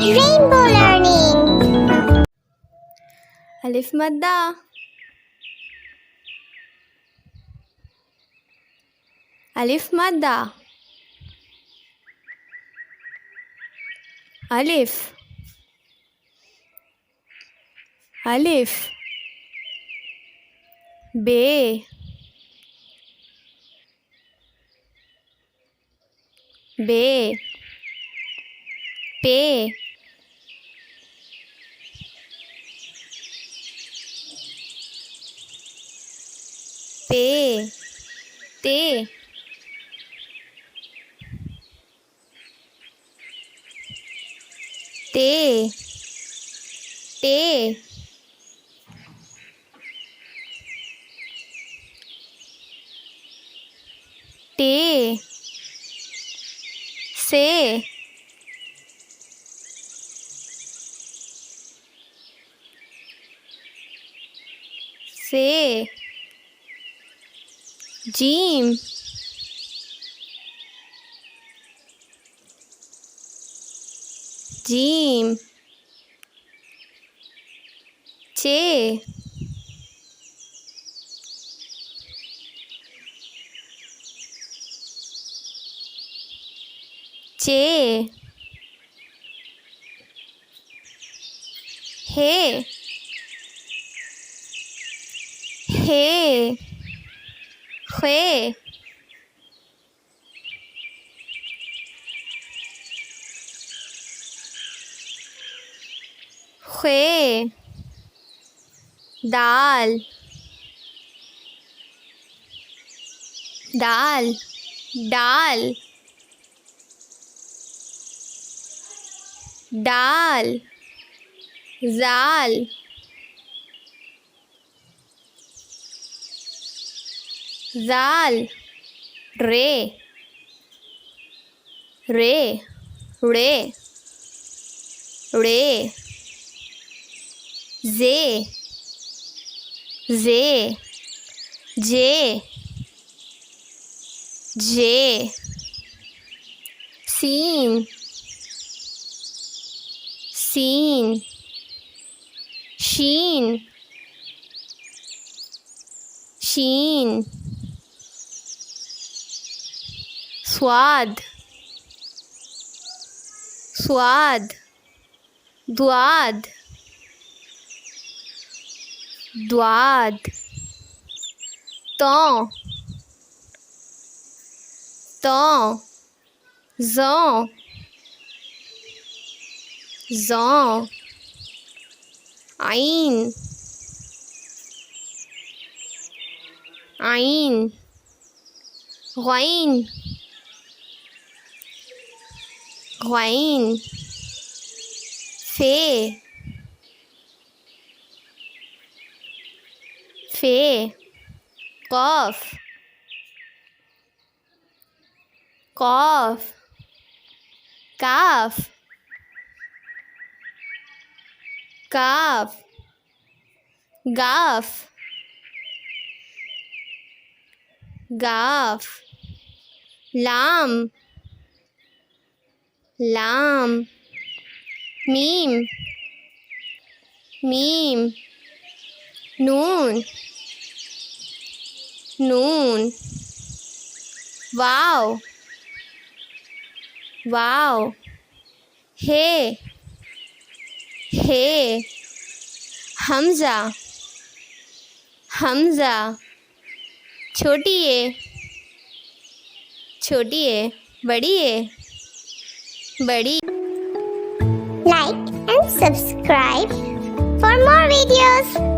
Rainbow learning. ألف مادة. ألف مادة. ألف ألف ب ب پ تے تے تے تے टे से जीम जीम चे चे हे हे खे खे दाल दाल दाल दाल जाल जाल रे रे रे रे जे जे जे जे सीन सीन शीन शीन स्वाद स्वाद द्वाद द्वाद तो ज़ौ ज़ौ आइन आइन ग़ैन ग़ैन फे फे क़ाफ़ क़ाफ़ काफ काफ गाफ गाफ लाम लाम मीम मीम नून नून वाव वाव हे हे हमज़ा हमज़ा छोटी है बड़ी है बड़ी Like and subscribe for more videos.